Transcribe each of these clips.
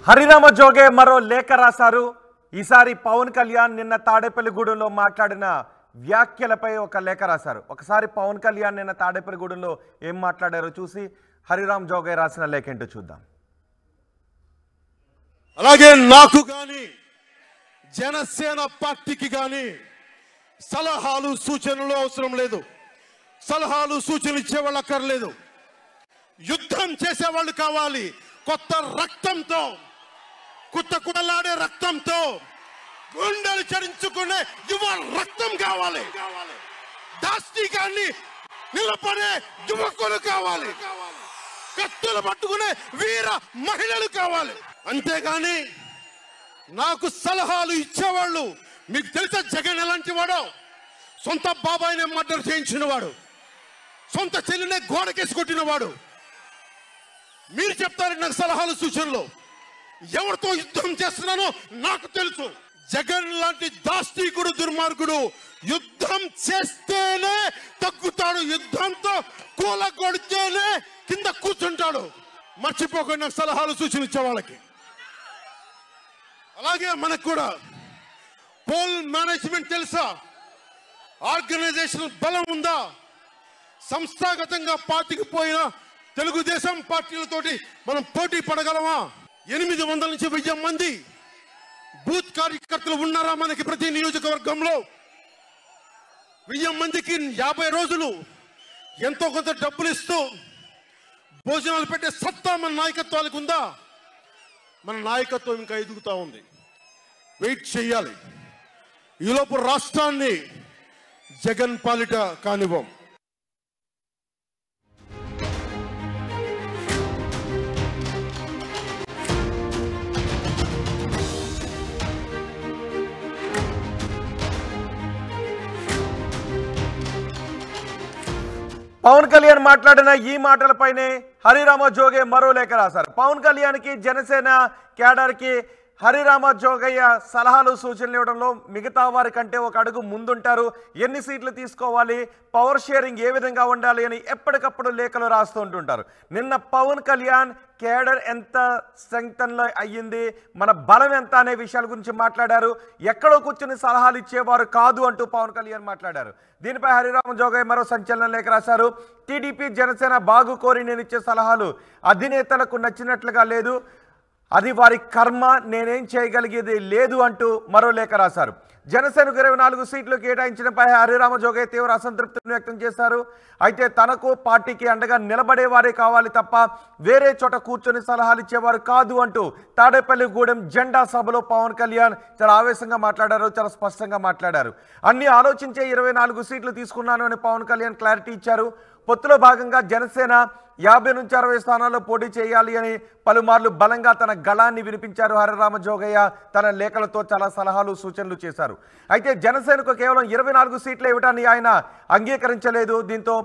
హరిరామ జోగే మరో లేఖ రాశారు. ఈసారి పవన్ కళ్యాణ్ నిన్న తాడేపల్లిగూడెంలో మాట్లాడిన వ్యాఖ్యలపై ఒక లేఖ రాశారు. ఒకసారి పవన్ కళ్యాణ్ నిన్న తాడేపల్లిగూడెంలో ఏం మాట్లాడారో చూసి హరిరామ్ జోగే రాసిన లేఖ ఏంటో చూద్దాం. అలాగే నాకు కానీ జనసేన పార్టీకి కానీ సలహాలు సూచనలు అవసరం లేదు. సలహాలు సూచనలు ఇచ్చేవాళ్ళు అక్కర్లేదు. యుద్ధం చేసేవాళ్ళు కావాలి. కొత్త రక్తంతో, కొత్త కుడలాడే రక్తంతో, గుండెలు చరించుకునే యువ రక్తం కావాలి. దాష్టికాన్ని నిలబడే యువకులు కావాలి. కత్తులు పట్టుకునే వీర మహిళలు కావాలి. అంతేగాని నాకు సలహాలు ఇచ్చేవాళ్ళు, మీకు తెలుసా జగన్ ఎలాంటి వాడో? సొంత బాబాయిని మర్డర్ చేయించిన వాడు, సొంత చెల్లినే గోడకేసి కొట్టిన వాడు. మీరు చెప్తారు నాకు సలహాలు సూచనలు. ఎవరితో యుద్ధం చేస్తున్నానో నాకు తెలుసు. జగన్ లాంటి దాష్టీకుడు, దుర్మార్గుడు యుద్ధం చేస్తేనే తగ్గుతాడు. యుద్ధంతో కూలగొడితేనే కింద కూర్చుంటాడు. మర్చిపోకుండా నాకు సలహాలు సూచనలు ఇచ్చే వాళ్ళకి. అలాగే మనకు కూడా పోల్ మేనేజ్మెంట్ తెలుసా? ఆర్గనైజేషన్ బలం ఉందా? సంస్థాగతంగా పార్టీకి పోయిన తెలుగుదేశం పార్టీలతోటి మనం పోటీ పడగలమా? 800 నుంచి 1000 మంది బూత్ కార్యకర్తలు ఉన్నారా మనకి ప్రతి నియోజకవర్గంలో? 1000 మందికి 50 రోజులు ఎంతో కొంత డబ్బులు ఇస్తూ భోజనాలు పెట్టే సత్తా మన నాయకత్వాలకు ఉందా? మన నాయకత్వం ఇంకా ఎదుగుతా ఉంది. వెయిట్ చేయాలి. ఈలోపు రాష్ట్రాన్ని జగన్ పాలిట కానివ్వం. పవన్ కళ్యాణ్ మాట్లాడిన ఈ మాటలపైనే హరిరామ జోగే మరో లేఖ రాశారు. పవన్ కళ్యాణ్కి, జనసేన క్యాడర్కి హరిరామ జోగయ్య సలహాలు సూచనలు ఇవ్వడంలో మిగతా వారి కంటే ఒక అడుగు ముందుంటారు. ఎన్ని సీట్లు తీసుకోవాలి, పవర్ షేరింగ్ ఏ విధంగా ఉండాలి అని ఎప్పటికప్పుడు లేఖలు రాస్తూ ఉంటుంటారు. నిన్న పవన్ కళ్యాణ్ కేడర్ ఎంత స్ట్రెంగ్తన్లో అయ్యింది, మన బలం ఎంత అనే విషయాల గురించి మాట్లాడారు. ఎక్కడో కూర్చుని సలహాలు ఇచ్చేవారు కాదు అంటూ పవన్ కళ్యాణ్ మాట్లాడారు. దీనిపై హరిరామ జోగయ్య మరో సంచలన లేఖ రాశారు. టీడీపీ, జనసేన బాగు కోరి నేను ఇచ్చే సలహాలు అధినేతలకు నచ్చినట్లుగా లేదు, అది వారి కర్మ, నేనేం చేయగలిగేది లేదు అంటూ మరో లేఖ రాశారు. జనసేనకు 24 సీట్లు కేటాయించడంపై హరిరామ జోగయ్య తీవ్ర అసంతృప్తిని వ్యక్తం చేశారు. అయితే తనకు, పార్టీకి అండగా నిలబడేవారే కావాలి తప్ప వేరే చోట కూర్చొని సలహాలు ఇచ్చేవారు కాదు అంటూ తాడేపల్లిగూడెం జెండా సభలో పవన్ కళ్యాణ్ చాలా ఆవేశంగా మాట్లాడారు, చాలా స్పష్టంగా మాట్లాడారు. అన్ని ఆలోచించే 24 సీట్లు తీసుకున్నాను అని పవన్ కళ్యాణ్ క్లారిటీ ఇచ్చారు. పొత్తులో భాగంగా జనసేన 50 నుంచి 60 స్థానాల్లో పోటీ చేయాలి అని పలుమార్లు బలంగా తన గళాన్ని వినిపించారు. హరిరామ జోగయ్య తన లేఖలతో చాలా సలహాలు సూచనలు చేశారు. అయితే జనసేనకు కేవలం 24 సీట్లు ఇవ్వడాన్ని ఆయన అంగీకరించలేదు. దీంతో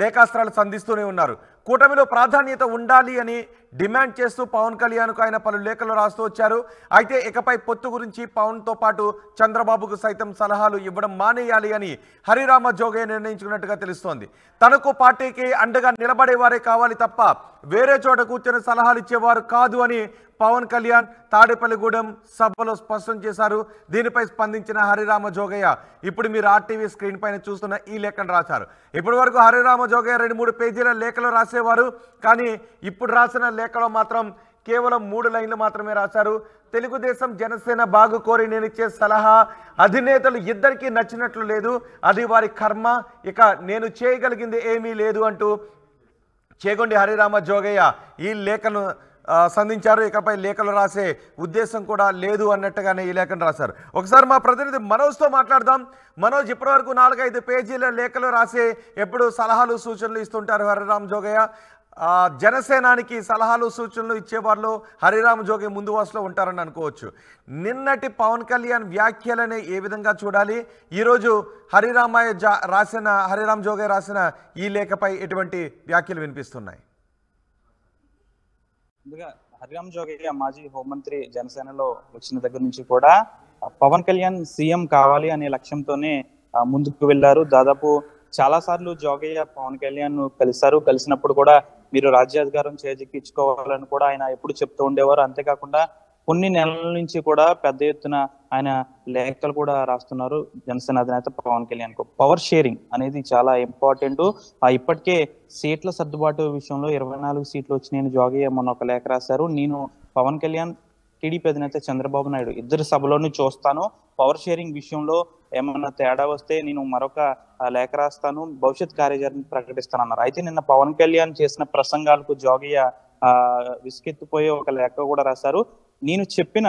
లేఖాస్త్రాలు సంధిస్తూనే ఉన్నారు. కూటమిలో ప్రాధాన్యత ఉండాలి అని డిమాండ్ చేస్తూ పవన్ కళ్యాణ్కు ఆయన పలు లేఖలు రాస్తూ వచ్చారు. అయితే ఇకపై పొత్తు గురించి పవన్తో పాటు చంద్రబాబుకు సైతం సలహాలు ఇవ్వడం మానేయాలి అని హరిరామ జోగయ్య నిర్ణయించుకున్నట్టుగా తెలుస్తోంది. తనకు, పార్టీకి అండగా నిలబడేవారే కావాలి తప్ప వేరే చోట కూర్చొని సలహాలు ఇచ్చేవారు కాదు అని పవన్ కళ్యాణ్ తాడేపల్లిగూడెం సభలో స్పష్టం చేశారు. దీనిపై స్పందించిన హరిరామ జోగయ్య ఇప్పుడు మీరు ఆర్టీవీ స్క్రీన్ పైన చూస్తున్న ఈ లేఖను రాశారు. ఇప్పటి వరకు హరిరామ జోగయ్య 2-3 పేజీల లేఖలు రాసేవారు. కానీ ఇప్పుడు రాసిన లేఖలో మాత్రం కేవలం 3 లైన్లు మాత్రమే రాశారు. తెలుగుదేశం, జనసేన బాగు కోరి నేను ఇచ్చే సలహా అధినేతలు ఇద్దరికీ నచ్చినట్లు లేదు, అది వారి కర్మ, ఇక నేను చేయగలిగింది ఏమీ లేదు అంటూ చేగొండి హరిరామ జోగయ్య ఈ లేఖను సంధించారు. ఇకపై లేఖలు రాసే ఉద్దేశం కూడా లేదు అన్నట్టుగానే ఈ లేఖను రాశారు. ఒకసారి మా ప్రతినిధి మనోజ్తో మాట్లాడదాం. మనోజ్, ఇప్పటివరకు 4-5 పేజీల లేఖలు రాసే ఎప్పుడు సలహాలు సూచనలు ఇస్తుంటారు హరిరామ జోగయ్య. జనసేనానికి సలహాలు సూచనలు ఇచ్చేవాళ్ళు హరిరామ జోగయ్య ముందు వరుసలో ఉంటారని అనుకోవచ్చు. నిన్నటి పవన్ కళ్యాణ్ వ్యాఖ్యలనే ఏ విధంగా చూడాలి? ఈరోజు హరిరామ జోగయ్య రాసిన ఈ లేఖపై ఎటువంటి వ్యాఖ్యలు వినిపిస్తున్నాయి? ముందుగా హరిరామ జోగయ్య మాజీ హోంమంత్రి జనసేనలో వచ్చిన దగ్గర నుంచి కూడా పవన్ కళ్యాణ్ సీఎం కావాలి అనే లక్ష్యంతోనే ముందుకు వెళ్లారు. దాదాపు చాలా సార్లు జోగయ్య పవన్ కళ్యాణ్ కలిసినప్పుడు కూడా మీరు రాజ్యాధికారం చేజిక్కించుకోవాలని కూడా ఆయన ఎప్పుడు చెప్తూ ఉండేవారు. అంతేకాకుండా కొన్ని నెలల నుంచి కూడా పెద్ద ఎత్తున ఆయన లేఖలు కూడా రాస్తున్నారు జనసేన అధినేత పవన్ కళ్యాణ్ కు. పవర్ షేరింగ్ అనేది చాలా ఇంపార్టెంట్. ఇప్పటికే సీట్ల సర్దుబాటు విషయంలో 24 సీట్లు వచ్చినాయని జోగయ్య మొన్న ఒక లేఖ రాశారు. నేను పవన్ కళ్యాణ్, టీడీపీ అధినేత చంద్రబాబు నాయుడు ఇద్దరు సభలోనూ చూస్తాను. పవర్ షేరింగ్ విషయంలో ఏమన్నా తేడా వస్తే నేను మరొక లేఖ రాస్తాను, భవిష్యత్ కార్యాచరణ ప్రకటిస్తానన్నారు. అయితే నిన్న పవన్ కళ్యాణ్ చేసిన ప్రసంగాలకు జోగయ్య విసుకెత్తిపోయే ఒక లేఖ కూడా రాశారు. నేను చెప్పిన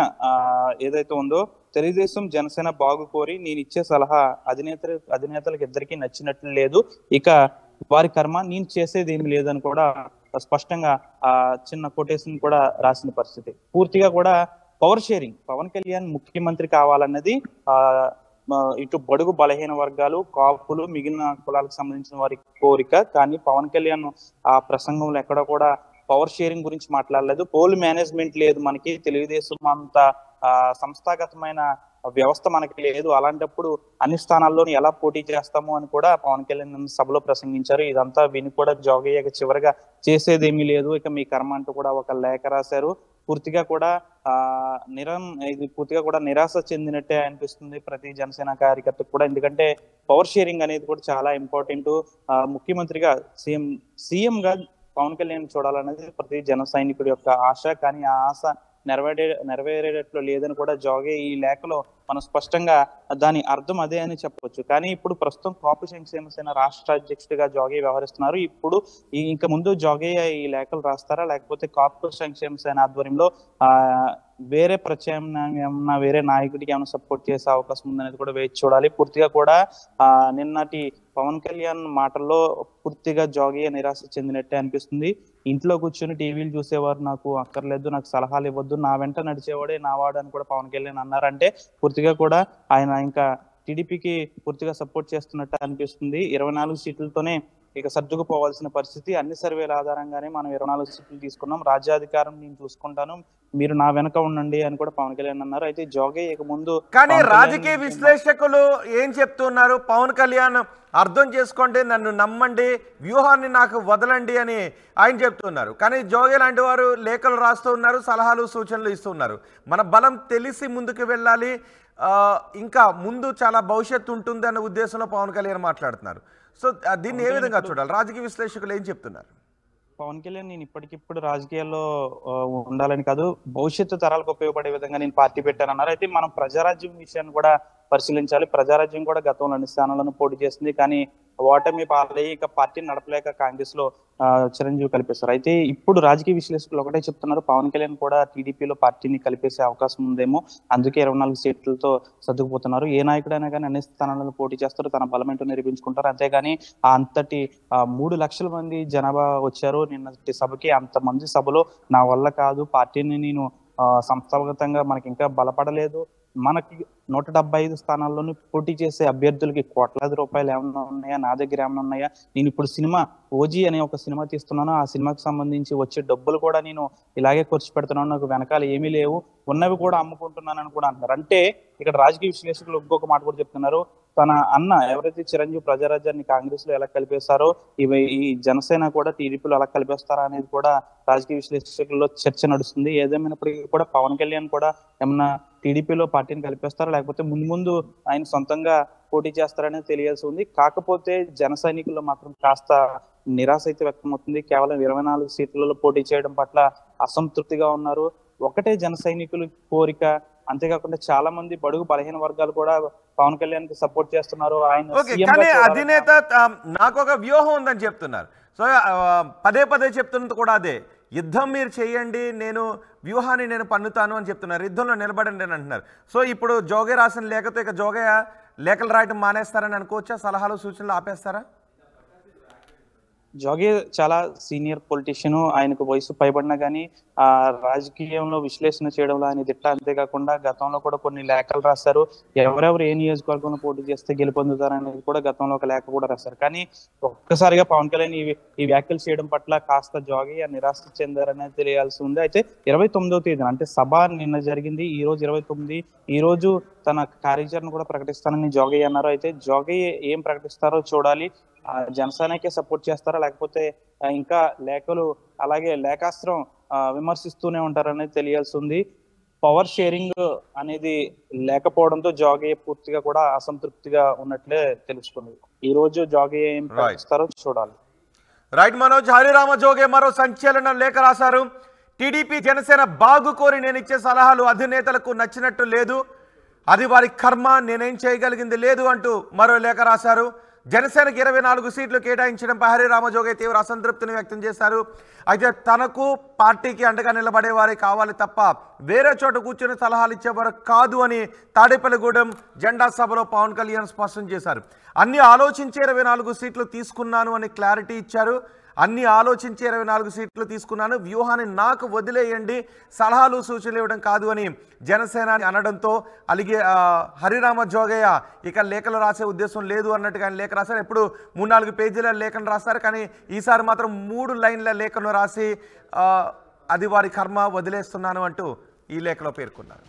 ఏదైతే ఉందో తెలుగుదేశం జనసేన బాగు కోరి నేను ఇచ్చే సలహా అధినేతలకు ఇద్దరికి నచ్చినట్లు లేదు, ఇక వారి కర్మ, నేను చేసేది ఏమి లేదని కూడా స్పష్టంగా చిన్న కొటేషన్ కూడా రాసిన పరిస్థితి. పూర్తిగా కూడా పవర్ షేరింగ్, పవన్ కళ్యాణ్ ముఖ్యమంత్రి కావాలన్నది ఇటు బడుగు బలహీన వర్గాలు, కాపులు, మిగిలిన కులాలకు సంబంధించిన వారి కోరిక. కానీ పవన్ కళ్యాణ్ ఆ ప్రసంగంలో ఎక్కడ కూడా పవర్ షేరింగ్ గురించి మాట్లాడలేదు. పోల్ మేనేజ్మెంట్ లేదు మనకి, తెలుగుదేశం అంత సంస్థాగతమైన వ్యవస్థ మనకి లేదు. అలాంటప్పుడు అన్ని స్థానాల్లోని ఎలా పోటీ చేస్తాము అని కూడా పవన్ కళ్యాణ్ సభలో ప్రసంగించారు. ఇదంతా విని కూడా జోగయ్య చివరిగా చేసేదేమీ లేదు, ఇక మీ కర్మ అంటూ కూడా ఒక లేఖ రాశారు. పూర్తిగా కూడా పూర్తిగా కూడా నిరాశ చెందినట్టే అనిపిస్తుంది ప్రతి జనసేన కార్యకర్తకు కూడా. ఎందుకంటే పవర్ షేరింగ్ అనేది కూడా చాలా ఇంపార్టెంట్. ముఖ్యమంత్రిగా సీఎం గా పవన్ కళ్యాణ్ చూడాలనేది ప్రతి జన సైనికుడి యొక్క ఆశ. కానీ ఆ ఆశ నెరవేరేటట్లు లేదని కూడా జోగయ్య ఈ లేఖలో మనం స్పష్టంగా దాని అర్థం అదే అని చెప్పవచ్చు. కానీ ఇప్పుడు ప్రస్తుతం కాపు సంక్షేమ సేన రాష్ట్ర అధ్యక్షుడిగా జోగయ్య వ్యవహరిస్తున్నారు. ఇప్పుడు ఇంకా ముందు జోగయ్య ఈ లేఖలు రాస్తారా, లేకపోతే కాపు సంక్షేమ సేన ఆధ్వర్యంలో వేరే ప్రత్యామ్నాయం వేరే నాయకుడికి ఏమైనా సపోర్ట్ చేసే అవకాశం ఉందనేది కూడా వేచి చూడాలి. పూర్తిగా కూడా నిన్నటి పవన్ కళ్యాణ్ మాటల్లో పూర్తిగా జోగయ్య నిరాశ చెందినట్టే అనిపిస్తుంది. ఇంట్లో కూర్చొని టీవీలు చూసేవారు నాకు అక్కర్లేదు, నాకు సలహాలు ఇవ్వద్దు, నా వెంట నడిచేవాడే నావాడు అని కూడా పవన్ కళ్యాణ్ అన్నారంటే పూర్తిగా కూడా ఆయన ఇంకా టీడీపీకి పూర్తిగా సపోర్ట్ చేస్తున్నట్టు అనిపిస్తుంది. 24 సీట్లతోనే ఇక సర్దుకుపోవాల్సిన పరిస్థితి. అన్ని సర్వేల ఆధారంగానే మనం 24 సీట్లు తీసుకున్నాం, రాజ్యాధికారం నేను చూసుకుంటాను, మీరు నా వెనక ఉండండి అని కూడా పవన్ కళ్యాణ్ అన్నారు. అయితే జోగయ్య ఇక ముందు కానీ రాజకీయ విశ్లేషకులు ఏం చెప్తున్నారు, పవన్ కళ్యాణ్ అర్థం చేసుకోండి, నన్ను నమ్మండి, వ్యూహాన్ని నాకు వదలండి అని ఆయన చెప్తున్నారు. కానీ జోగయ్య లాంటి వారు లేఖలు రాస్తూ ఉన్నారు, సలహాలు సూచనలు ఇస్తున్నారు. మన బలం తెలిసి ముందుకు వెళ్ళాలి, ఇంకా ముందు చాలా భవిష్యత్తు ఉంటుంది అన్న ఉద్దేశంలో పవన్ కళ్యాణ్ మాట్లాడుతున్నారు. సో దీన్ని ఏ విధంగా చూడాలి, రాజకీయ విశ్లేషకులు ఏం చెప్తున్నారు? పవన్ కళ్యాణ్ నేను ఇప్పటికిప్పుడు రాజకీయాల్లో ఉండాలని కాదు, భవిష్యత్తు తరాలకు ఉపయోగపడే విధంగా నేను పార్టీ పెట్టానన్నారు. అయితే మనం ప్రజారాజ్యం విషయాన్ని కూడా పరిశీలించాలి. ప్రజారాజ్యం కూడా గతంలో అన్ని స్థానాలను పోటీ చేసింది, కానీ ఓటమి పాలయ్యి ఇక పార్టీని నడపలేక కాంగ్రెస్ లో చిరంజీవి కలిపేశారు. అయితే ఇప్పుడు రాజకీయ విశ్లేషకులు ఒకటే చెప్తున్నారు, పవన్ కళ్యాణ్ కూడా టీడీపీలో పార్టీని కలిపేసే అవకాశం ఉందేమో, అందుకే 24 సీట్లతో సర్దుకుపోతున్నారు. ఏ నాయకుడైనా కానీ అన్ని స్థానాలను పోటీ చేస్తారు, తన బలమేంటో నిరూపించుకుంటారు. అంతేగాని అంతటి 3 లక్షల మంది జనాభా వచ్చారు నిన్నటి సభకి, అంతమంది సభలో నా వల్ల కాదు, పార్టీని నేను సంస్థాగతంగా మనకి ఇంకా బలపడలేదు, మనకి 175 స్థానాల్లోనూ పోటీ చేసే అభ్యర్థులకి కోట్లాది రూపాయలు ఏమన్నా ఉన్నాయా, నా దగ్గర ఏమన్నా ఉన్నాయా, నేను ఇప్పుడు సినిమా ఓజీ అనే ఒక సినిమా తీస్తున్నాను, ఆ సినిమాకి సంబంధించి వచ్చే డబ్బులు కూడా నేను ఇలాగే ఖర్చు పెడుతున్నాను, నాకు వెనకాల ఏమీ లేవు, ఉన్నవి కూడా అమ్ముకుంటున్నాను అని కూడా అంటారు. అంటే ఇక్కడ రాజకీయ విశ్లేషకులు ఇంకొక మాట కూడా చెప్తున్నారు, తన అన్న ఎవరైతే చిరంజీవి ప్రజారాజ్యాన్ని కాంగ్రెస్ లో ఎలా కలిపేస్తారో ఈ జనసేన కూడా టీడీపీలో ఎలా కలిపేస్తారా అనేది కూడా రాజకీయ విశ్లేషకుల్లో చర్చ నడుస్తుంది. ఏదేమైనప్పటికీ కూడా పవన్ కళ్యాణ్ కూడా ఏమన్నా టీడీపీలో పార్టీని కలిపేస్తారా, లేకపోతే ముందు ఆయన సొంతంగా పోటీ చేస్తారనేది తెలియాల్సి ఉంది. కాకపోతే జన సైనికుల్లో మాత్రం కాస్త నిరాశ అయితే వ్యక్తమవుతుంది. కేవలం 24 సీట్లలో పోటీ చేయడం పట్ల అసంతృప్తిగా ఉన్నారు. ఒకటే జన సైనికుల కోరిక, అంతేకాకుండా చాలా మంది బడుగు బలహీన వర్గాలు కూడా పవన్ కళ్యాణ్ కి సపోర్ట్ చేస్తున్నారు. ఆయన అధినేత నాకు ఒక వ్యూహం ఉందని చెప్తున్నారు. సో పదే చెప్తున్నది కూడా అదే, యుద్ధం మీరు చేయండి, నేను వ్యూహాన్ని నేను పన్నుతాను అని చెప్తున్నారు, యుద్ధంలో నిలబడండి అని అంటున్నారు. సో ఇప్పుడు జోగయ్య రాసిన లేఖతో ఇక జోగయ్య లేఖలు రాయటం మానేస్తారని అనుకోవచ్చా, సలహాలు సూచనలు ఆపేస్తారా? జోగయ్య చాలా సీనియర్ పొలిటీషియన్, ఆయనకు వయసు పైబడినా కానీ రాజకీయంలో విశ్లేషణ చేయడంలో ఆయన దిట్ట. అంతేకాకుండా గతంలో కూడా కొన్ని లేఖలు రాశారు, ఎవరెవరు ఏ నియోజకవర్గంలో పోటీ చేస్తే గెలుపొందుతారు అనేది కూడా గతంలో ఒక లేఖ కూడా రాశారు. కానీ ఒక్కసారిగా పవన్ కళ్యాణ్ ఈ వ్యాఖ్యలు చేయడం పట్ల కాస్త జోగయ్య నిరాశ చెందారనేది తెలియాల్సి ఉంది. అయితే 29వ తేదీన అంటే సభ నిన్న జరిగింది, ఈ రోజు 29, ఈ రోజు తన కార్యాచరణ కూడా ప్రకటిస్తానని జోగయ్య అన్నారు. అయితే జోగయ్య ఏం ప్రకటిస్తారో చూడాలి. జనసేనకే సపోర్ట్ చేస్తారా, లేకపోతే ఇంకా లేఖలు అలాగే లేఖాస్త్రం విమర్శిస్తూనే ఉంటారనేది తెలియాల్సి ఉంది. పవర్ షేరింగ్ అనేది లేకపోవడంతో జోగయ్య పూర్తిగా కూడా అసంతృప్తిగా ఉన్నట్లే తెలుసుకుంది. ఈ రోజు జోగయ్య ఏం ప్రకటిస్తారో చూడాలి. రైట్ మనోజ్, హరిరామ జోగే మరో సంచలన లేఖ రాశారు. టీడీపీ జనసేన బాగు కోరి నేను ఇచ్చే సలహాలు అధినేతలకు నచ్చినట్టు లేదు, అది వారి కర్మ, నేనేం చేయగలిగింది లేదు అంటూ మరో లేఖ రాశారు. జనసేనకు 24 సీట్లు కేటాయించడంపై హరిరామ జోగే తీవ్ర అసంతృప్తిని వ్యక్తం చేశారు. అయితే తనకు పార్టీకి అండగా నిలబడే వారే కావాలి తప్ప వేరే చోట కూర్చొని సలహాలు ఇచ్చేవారు కాదు అని తాడేపల్లిగూడెం జెండా సభలో పవన్ కళ్యాణ్ స్పష్టం చేశారు. అన్ని ఆలోచించి 24 సీట్లు తీసుకున్నాను అని క్లారిటీ ఇచ్చారు. అన్ని ఆలోచించి 24 సీట్లు తీసుకున్నాను, వ్యూహాన్ని నాకు వదిలేయండి, సలహాలు సూచనలు ఇవ్వడం కాదు అని జనసేన అనడంతో అలిగే హరిరామ జోగయ్య ఇక లేఖలు రాసే ఉద్దేశం లేదు అన్నట్టుగా ఆయన లేఖ రాశారు. ఎప్పుడు 3-4 పేజీల లేఖను రాస్తారు, కానీ ఈసారి మాత్రం 3 లైన్ల లేఖను రాసి అది వారి కర్మ, వదిలేస్తున్నాను అంటూ ఈ లేఖలో పేర్కొన్నారు.